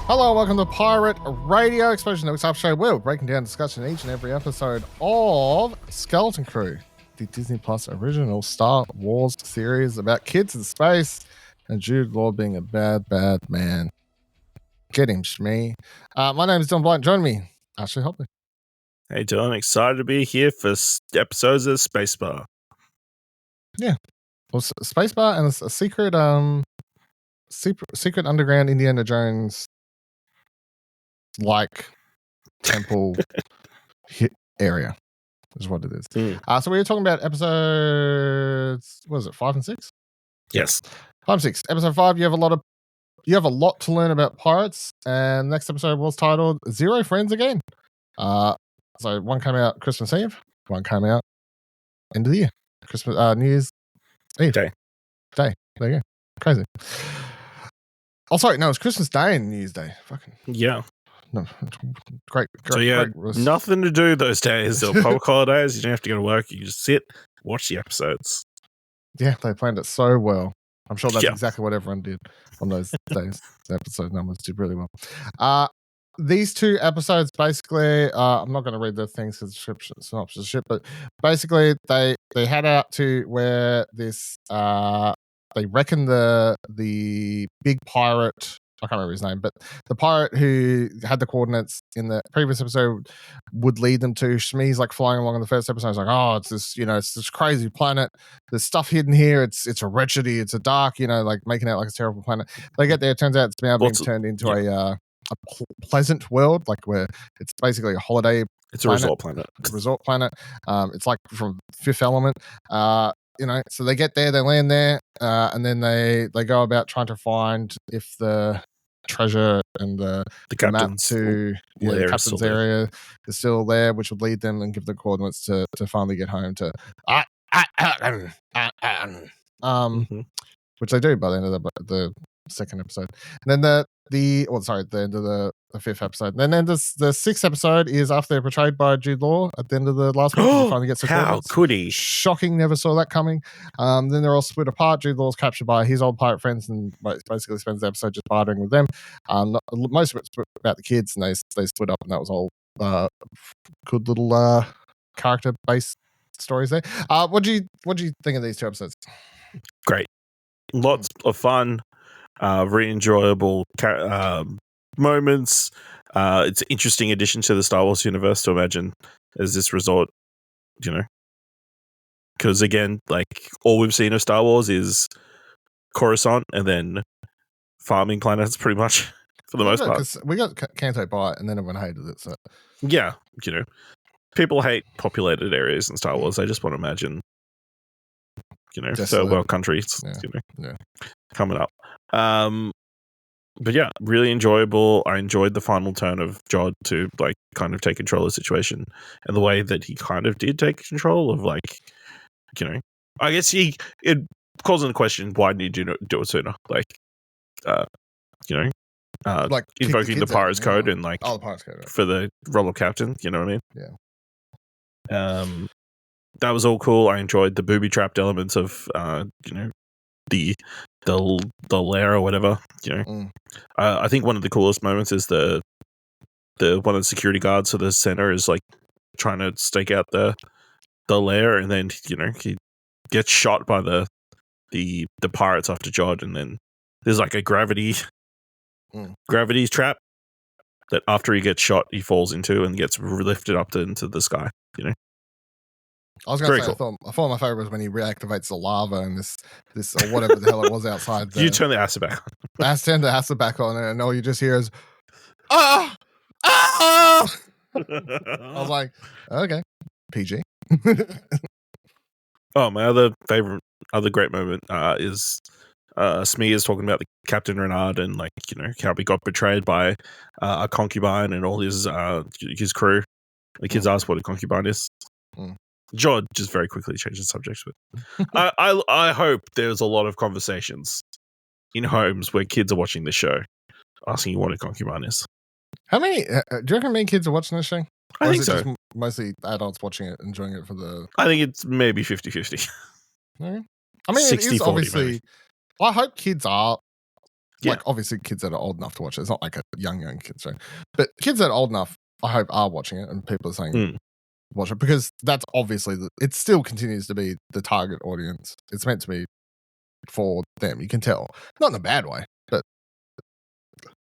Hello, welcome to Pirate Radio Explosion Network's Half Show. We're breaking down discussion each and every episode of Skeleton Crew, the Disney Plus original Star Wars series about kids in space and Jude Law being a bad man. Get him, Shmee. My name is Don Blight. Join me, Ashley Hopley. Hey, Don. Excited to be here for episodes of Spacebar. Yeah. Well, Spacebar and a secret underground Indiana Jones like temple area is what it is. So we were talking about episodes, what is it, 5 and 6? Yes. 5 and 6. Episode 5, you have a lot to learn about pirates, and next episode was titled Zero Friends Again. So one came out Christmas Eve, one came out end of the year. New Year's Eve. Day. There you go. Crazy. Oh, sorry, no, it's Christmas Day and New Year's Day. Fucking yeah. No, great. So nothing to do those days or public holidays. You don't have to go to work. You just sit, watch the episodes. Yeah, they planned it so well. I'm sure that's exactly what everyone did on those days. The episode numbers did really well. These two episodes, basically, I'm not going to read the things because synopsis shit, but basically they head out to where this they reckon the big pirate, I can't remember his name, but the pirate who had the coordinates in the previous episode would lead them to. Shmee's like flying along in the first episode. He's like, oh, it's this crazy planet. There's stuff hidden here. It's a wretchedy. It's a dark, like making it like a terrible planet. They get there. It turns out it's now being turned into a pleasant world, like where it's basically a holiday. It's a resort planet. It's like from Fifth Element. So they get there, they land there, and then they go about trying to find if the treasure and the map to the captain's area is still there, which would lead them and give the coordinates to finally get home to which they do by the end of the second episode. And then the end of the fifth episode. And then the sixth episode is after they're portrayed by Jude Law at the end of the last one. He finally gets the How could he? Shocking, never saw that coming. Then they're all split apart. Jude Law's captured by his old pirate friends and basically spends the episode just bartering with them. Most of it's about the kids, and they split up, and that was all good little character-based stories there. What do you think of these two episodes? Great. Lots of fun. Very enjoyable moments. It's an interesting addition to the Star Wars universe to imagine as this resort, because again, like all we've seen of Star Wars is Coruscant and then farming planets, pretty much for the most part. We got Canto Bight, and then everyone hated it. So yeah, people hate populated areas in Star Wars. They just want to imagine, third world countries, coming up. But yeah, really enjoyable. I enjoyed the final turn of Jod to like kind of take control of the situation, and the way that he kind of did take control of I guess it calls into question, why did you do it sooner? Like invoking the Pirates Code and the Pirates Code, right, for the role of captain. You know what I mean? Yeah. That was all cool. I enjoyed the booby trapped elements of the lair or whatever. I think one of the coolest moments is the one of the security guards of the center is like trying to stake out the lair, and then he gets shot by the pirates after Jod, and then there's like a gravity trap that after he gets shot he falls into and gets lifted up into the sky. I was going to say, cool. I thought my favorite was when he reactivates the lava and this or whatever the hell it was outside. You turn the acid back on. Turn the acid back on, and all you just hear is, ah! I was like, okay, PG. My other great moment is Smee is talking about the Captain Renard and how he got betrayed by a concubine and all his crew. The kids ask what a concubine is. Jod just very quickly changed the subject. But I hope there's a lot of conversations in homes where kids are watching this show asking you what a concubine is. How many? Do you reckon many kids are watching this show? I think so. Just mostly adults watching it, enjoying it for the... I think it's maybe 50-50. I mean, 60, it is obviously... Maybe. I hope kids are Like, obviously, kids that are old enough to watch it. It's not like a young kids show. But kids that are old enough, I hope, are watching it, and people are saying watch it, because that's obviously, it still continues to be the target audience. It's meant to be for them. You can tell. Not in a bad way, but,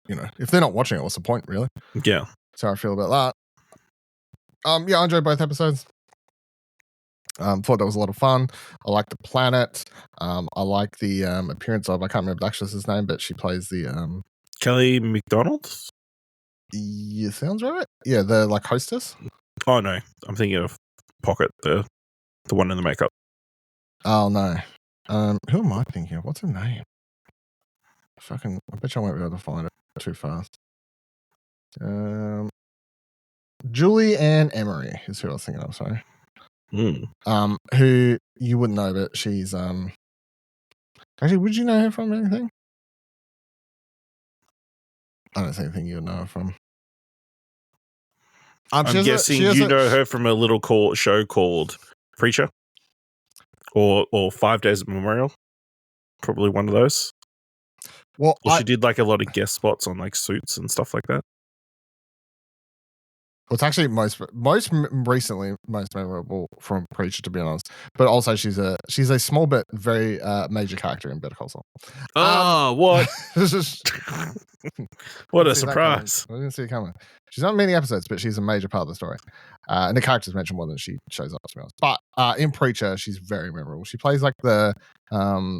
if they're not watching it, what's the point, really? Yeah. So I feel about that. I enjoyed both episodes. Thought that was a lot of fun. I like the planet. I like the appearance of, I can't remember the actress's name, but she plays the Kelly McDonald. Yeah, sounds right. Yeah, the hostess. Oh no, I'm thinking of Pocket, the one in the makeup. Oh no, who am I thinking of? What's her name? I bet you I won't be able to find it too fast. Julie Ann Emery is who I was thinking of. Sorry. Who you wouldn't know, but she's actually, would you know her from anything? I don't see anything you would know her from. I'm guessing you know her from a little show called Preacher, or 5 Days of Memorial. Probably one of those. Well, she did a lot of guest spots on Suits and stuff like that. Well, it's actually most recently most memorable from Preacher, to be honest. But also, she's a small but very major character in Better Call Saul. Oh, what? What a surprise! I didn't see it coming. She's not in many episodes, but she's a major part of the story. And the character's mentioned more than she shows up, to be honest. But in Preacher, she's very memorable. She plays the I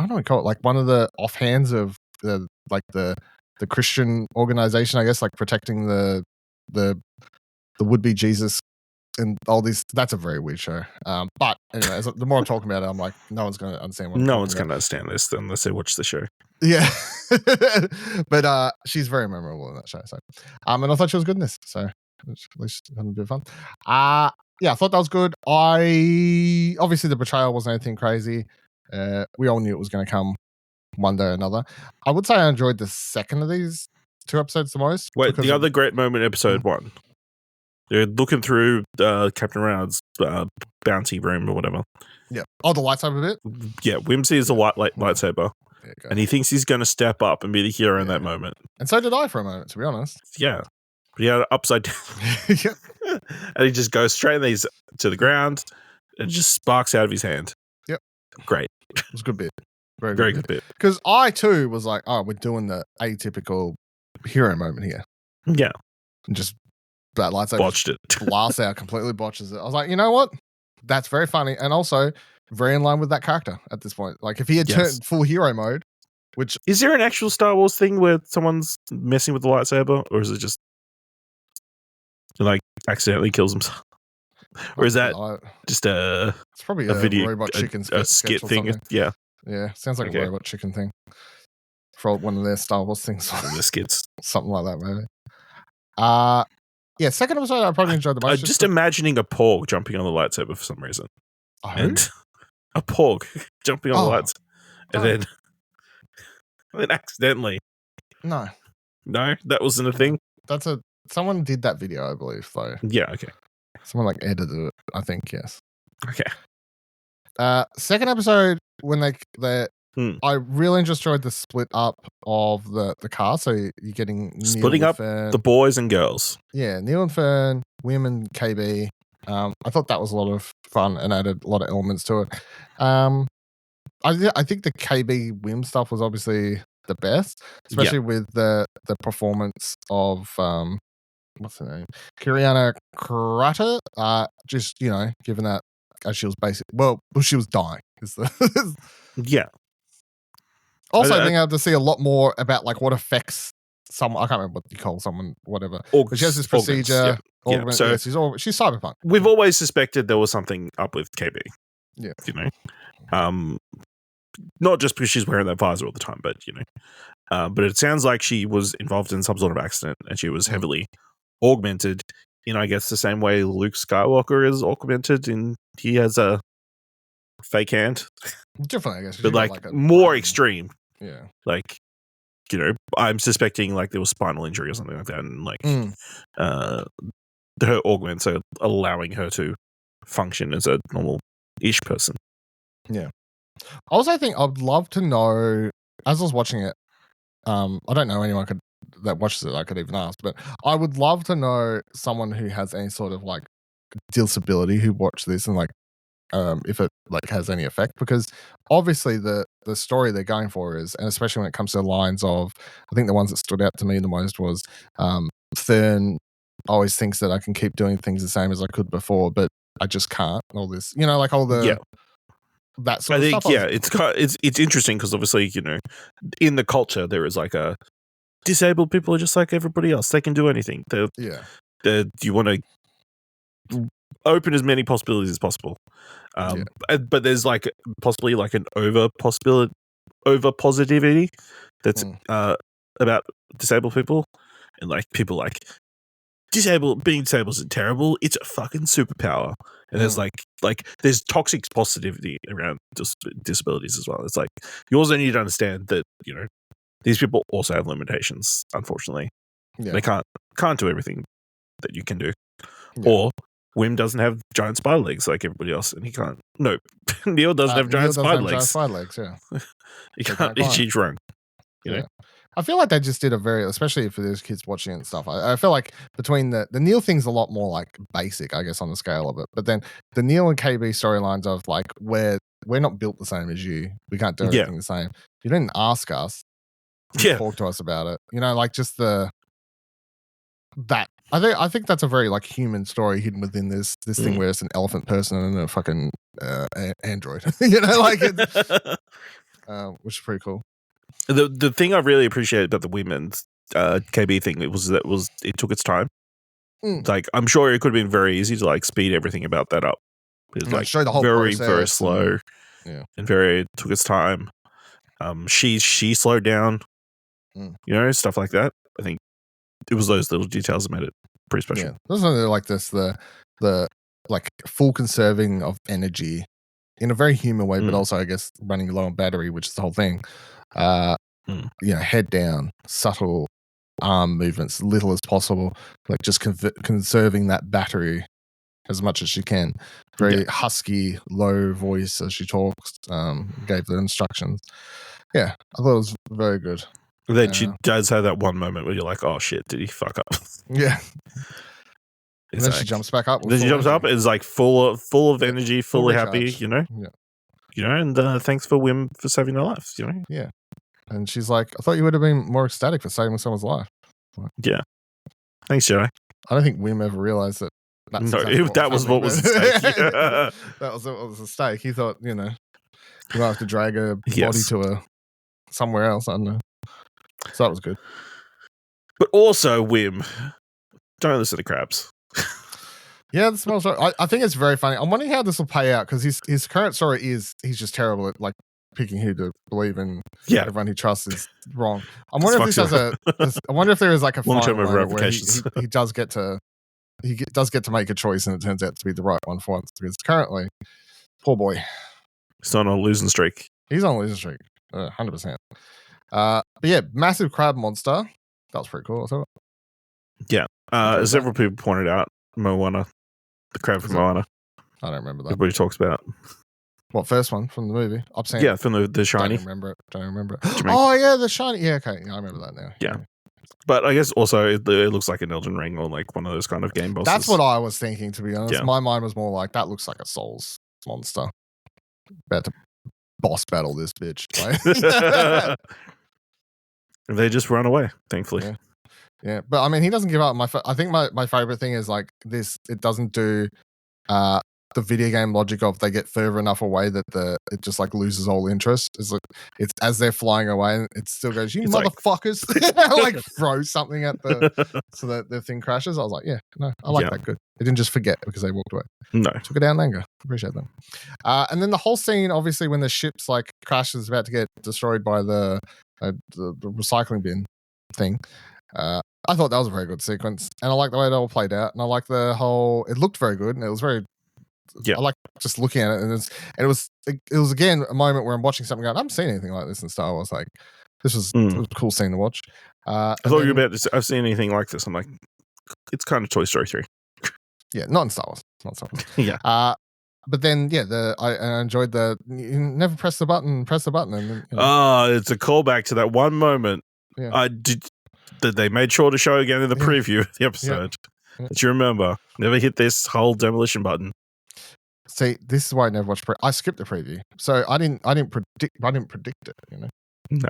don't know what to call it, one of the offhands of the Christian organization, I guess, protecting the would-be Jesus and all these. That's a very weird show. But anyway, the more I'm talking about it, I'm like, no one's going to understand what I'm talking about. No one's going to understand this unless they watch the show. Yeah. But she's very memorable in that show. So, and I thought she was good in this. So, at least having a bit of fun. I thought that was good. Obviously the portrayal wasn't anything crazy. We all knew it was going to come one day or another. I would say I enjoyed the second of these two episodes the most. Wait, the other great moment, episode 1. They're looking through Captain Renard's bounty room or whatever. Yeah. Oh, the lightsaber bit? Yeah, Wim sees the lightsaber. And he thinks he's going to step up and be the hero in that moment. And so did I for a moment, to be honest. Yeah. But he had it upside down. Yep. And he just goes straight to the ground and just sparks out of his hand. Yep. Great. It was a good bit. Very good bit. Because I too was like, oh, we're doing the atypical hero moment here. Yeah. And just that lightsaber botched it. Blasts out, completely botches it. I was like, you know what? That's very funny. And also very in line with that character at this point. If he had turned full hero mode, which is there an actual Star Wars thing where someone's messing with the lightsaber, or is it just accidentally kills himself? Or is that just it's probably a video, robot chicken a skit thing? Yeah. Yeah. Sounds like a robot chicken thing. For one of their Star Wars things. The skits. Something like that, maybe. Second episode I probably enjoyed the most. Just imagining a porg jumping on the lightsaber for some reason. And a porg jumping on the lights. And then accidentally. No, that wasn't a thing. Someone did that video, I believe, though. Yeah, okay. Someone edited it, I think, yes. Okay. Second episode, when I really enjoyed the split up of the cast. So you're getting splitting up the boys and girls. Yeah, Neil and Fern, Wim and KB. I thought that was a lot of fun and added a lot of elements to it. I think the KB Wim stuff was obviously the best, especially with the performance of what's her name, Kiriana Karata. Just given that as she was she was dying. Yeah. Also, being able to see a lot more about what affects someone. I can't remember what you call someone, whatever. But she has this procedure. So she's cyberpunk. We've always suspected there was something up with KB. Yeah. Not just because she's wearing that visor all the time, but but it sounds like she was involved in some sort of accident and she was heavily augmented in, I guess, the same way Luke Skywalker is augmented in he has a fake hand. Different, I guess. But more extreme. Yeah. I'm suspecting there was spinal injury or something like that, and her augments are allowing her to function as a normal-ish person. Yeah. I also think I'd love to know as I was watching it, I don't know anyone that watches it I could even ask, but I would love to know someone who has any sort of like disability who watched this and like if it like has any effect, because obviously the story they're going for is, and especially when it comes to the lines of, I think the ones that stood out to me the most was Thurn always thinks that I can keep doing things the same as I could before, but I just can't. All this, like all the that sort I of think stuff. it's interesting because obviously in the culture there is like a disabled people are just like everybody else. They can do anything. You want to open as many possibilities as possible. But there's like possibly like an over positivity that's about disabled people, and like people like being disabled isn't terrible. It's a fucking superpower. And there's there's toxic positivity around disabilities as well. It's like you also need to understand that these people also have limitations. Unfortunately, they can't do everything that you can do. Or Wim doesn't have giant spider legs like everybody else, and he can't. No, Neil doesn't have giant spider legs. Yeah, he can't. He's wrong. You know? I feel like they just did a very, especially for those kids watching it and stuff. I feel like between the Neil thing's a lot more like basic, I guess, on the scale of it. But then the Neil and KB storylines of like we're not built the same as you. We can't do everything the same. You didn't ask us. You talk to us about it. Like just that. I think that's a very like human story hidden within this thing where it's an elephant person and a fucking android. Which is pretty cool. The thing I really appreciate about the women's KB thing it took its time. Like I'm sure it could have been very easy to like speed everything about that up. It was like show the whole very process very slow, and very took its time. She slowed down, stuff like that. I think it was those little details that made it pretty special. Yeah, those are like this the like full conserving of energy in a very human way, but also I guess running low on battery, which is the whole thing. Head down, subtle arm movements, little as possible, like just conserving that battery as much as she can. Very husky, low voice as she talks, gave the instructions. Yeah, I thought it was very good. Then she does have that one moment where you're like, oh shit, did he fuck up? Yeah. And then she jumps back up. Then she jumps up and is like full of energy, fully happy, and thanks for Wim for saving her life, Yeah. And she's like, I thought you would have been more ecstatic for saving someone's life. Yeah. Thanks, Jedi. I don't think Wim ever realized that. That was what was at stake. That was what was at stake. He thought, you might have to drag her body to somewhere else. I don't know. So that was good. But also, Wim, don't listen to crabs. Yeah, the small story. I think it's very funny. I'm wondering how this will pay out because his current story is he's just terrible at like picking who to believe in. Everyone he trusts is wrong. I wonder if this has I wonder if there is like a long-term final moment where he does get to make a choice and it turns out to be the right one for once, because currently, poor boy, he's on a losing streak. He's on a losing streak, 100%. But yeah, massive crab monster. That was pretty cool. I thought. Yeah, as several people pointed out, Moana. The crab from Moana. I don't remember that. Everybody talks about. What, first one from the movie? I've seen it. From the Shiny. Don't remember it. Oh, yeah, the Shiny. Yeah, okay. Yeah, I remember that now. Yeah. But I guess also it looks like an Elden Ring or like one of those kind of game bosses. That's what I was thinking, to be honest. Yeah. My mind was more like, that looks like a Souls monster. About to boss battle this bitch. They just run away, thankfully. Yeah, but I mean, he doesn't give up. I think my favorite thing is like this. It doesn't do the video game logic of they get further enough away that it just like loses all interest. It's like it's as they're flying away, and it still goes, "You motherfuckers!" Like throw something at so that the thing crashes. I was like, yeah, no, I like that. Good. They didn't just forget because they walked away. No, took it down in anger. Appreciate them. And then the whole scene, obviously, when the ship's like crashes, about to get destroyed by the recycling bin thing. I thought that was a very good sequence, and I like the way it all played out, and I like the whole. It looked very good, and it was very. Yeah, I like just looking at it, and it was again a moment where I'm watching something going, I haven't seen anything like this in Star Wars. Like this was a cool scene to watch. I thought you were about to say, I've seen anything like this. I'm like, it's kind of Toy Story 3. Yeah, not in Star Wars. Not Star Wars. Yeah. But then, yeah, I enjoyed you never press the button, and then. It's a callback to that one moment. Yeah. I did that they made sure to show again in the preview of the episode. Yeah. That you remember. Never hit this whole demolition button. See, this is why I never watched. I skipped the preview, so I didn't predict it. You know, no,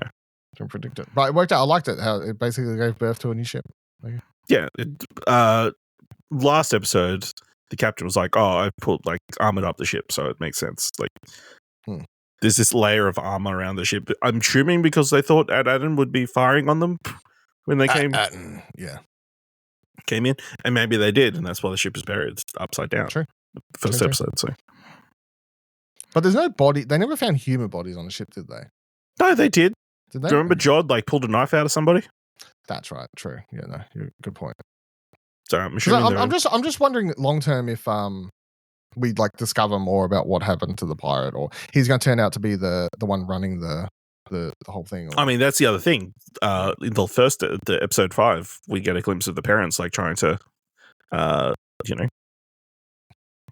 didn't predict it, but it worked out. I liked it. How it basically gave birth to a new ship. Yeah. Last episode, the captain was like, "Oh, I put armored up the ship, so it makes sense." There's this layer of armor around the ship. I'm assuming because they thought Ad-Adden would be firing on them when they came in, and maybe they did, and that's why the ship is buried upside down. True. First episode. So, but there's no body. They never found human bodies on the ship, did they? No, they did. Did they? Do you remember Jod pulled a knife out of somebody? That's right. True. Yeah. No. Good point. So I'm assuming I'm just wondering long term if we discover more about what happened to the pirate, or he's going to turn out to be the one running the whole thing. I mean, that's the other thing. In the episode 5, we get a glimpse of the parents trying to,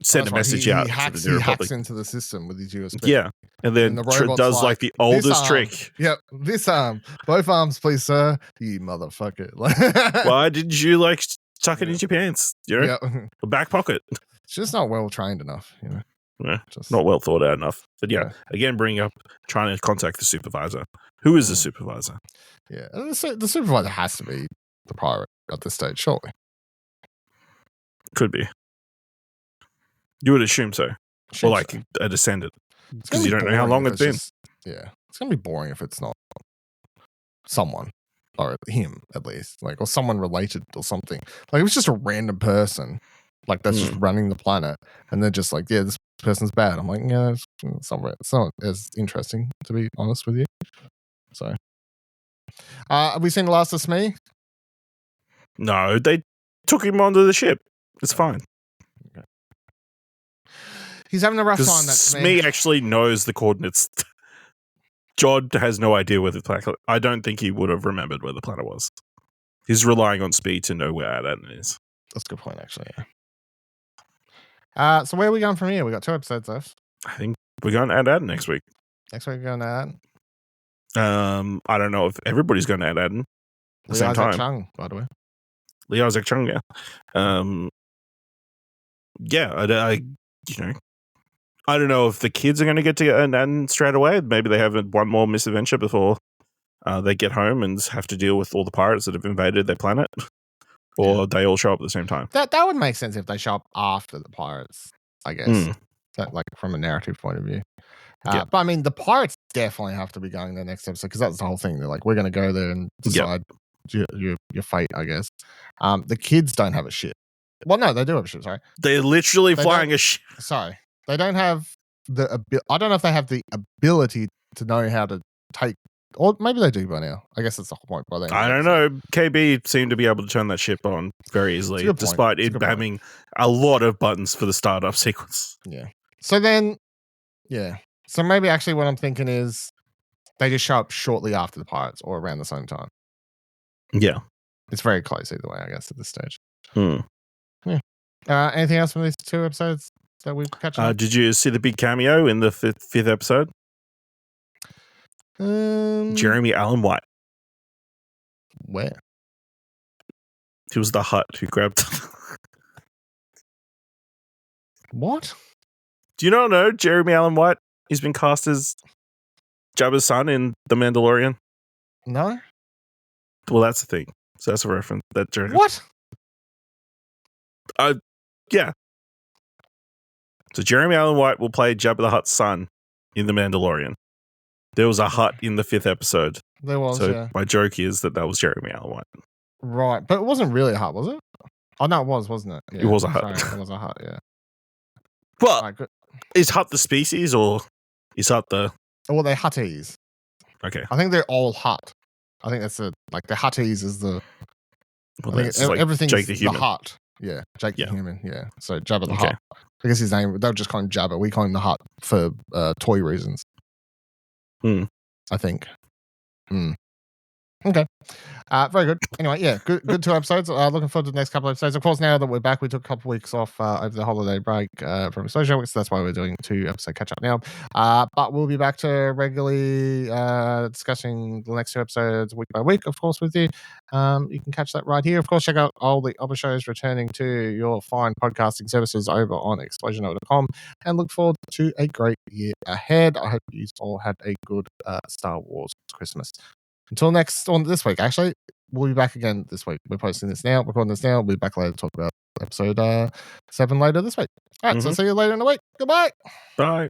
send a message out to the New Republic. He hacks into the system with his USB. Yeah, and then the does the oldest trick. Yep, this arm, both arms, please, sir. You motherfucker! Why didn't you tuck it into your pants? Or back pocket. It's just not well trained enough, Yeah, not well thought out enough. But again, bringing up trying to contact the supervisor. Who is the supervisor? Yeah, the supervisor has to be the pirate at this stage, surely. Could be. You would assume so. Or a descendant. Because you don't know how long it's been. It's going to be boring if it's not someone. Or him, at least. Or someone related or something. It was just a random person. That's just running the planet. And they're just this person's bad. I'm it's not as interesting, to be honest with you. So. Have we seen the last of Smee? No, they took him onto the ship. It's fine. Okay. He's having a rough time. That Smee actually knows the coordinates. Jod has no idea where the planet. I don't think he would have remembered where the planet was. He's relying on Smee to know where Ad-Adden is. That's a good point, actually. Yeah. So where are we going from here? We got 2 episodes left. I think we're going to Ad-Adden next week. Next week we're going to Ad-Adden. I don't know if everybody's going to Ad-Adden at the same time. Chung, by the way. Lee Isaac Chung, yeah. I don't know if the kids are going to get to Ad-Adden straight away. Maybe they have one more misadventure before they get home and have to deal with all the pirates that have invaded their planet. Or they all show up at the same time. That would make sense if they show up after the pirates, I guess. That, from a narrative point of view. But I mean, the pirates definitely have to be going the next episode because that's the whole thing. They're we're going to go there and decide your fate, I guess. The kids don't have a ship. Well, no, they do have a ship. Sorry, they're literally flying a ship. Sorry, they don't have I don't know if they have the ability to know how to take. Or maybe they do by now. I guess that's the whole point. By then, I don't know. KB seemed to be able to turn that ship on very easily, despite it having a lot of buttons for the startup sequence. Yeah. So then, So maybe actually what I'm thinking is they just show up shortly after the pirates or around the same time. Yeah. It's very close either way, I guess, at this stage. Yeah. Anything else from these 2 episodes that we've catch up? Did you see the big cameo in the fifth episode? Jeremy Allen White. Where? He was the Hutt who grabbed. What? Do you not know Jeremy Allen White? He's been cast as Jabba's son in The Mandalorian. No. Well, that's the thing. So that's a reference. That Jeremy. What? Yeah. So Jeremy Allen White will play Jabba the Hutt's son in The Mandalorian. There was a Hutt in the 5th episode. There was, so my joke is that was Jeremy Allen White. Right, but it wasn't really a Hutt, was it? Oh, no, it was, wasn't it? Yeah. It was a Hutt. Sorry, it was a Hutt, yeah. Well, right, is Hutt the species or is Hutt the... Well, they're Hutties. Okay. I think they're all Hutt. I think that's the Hutties is the... Well, I think everything's Jake the Human. The Hutt. Yeah, Jake the Human, yeah. So Jabba the Hutt. I guess his name, they'll just call him Jabba. We call him the Hutt for toy reasons. I think. Okay. Very good. Anyway, yeah, good 2 episodes. Looking forward to the next couple of episodes. Of course, now that we're back, we took a couple of weeks off over the holiday break from social weeks. So that's why we're doing 2 episode catch up now. But we'll be back to regularly discussing the next 2 episodes week by week, of course, with you. You can catch that right here. Of course, check out all the other shows returning to your fine podcasting services over on explosionover.com, and look forward to a great year ahead. I hope you all had a good Star Wars Christmas. Until this week, actually, we'll be back again this week. We're posting this now, recording this now. We'll be back later to talk about episode 7 later this week. All right, so see you later in the week. Goodbye. Bye.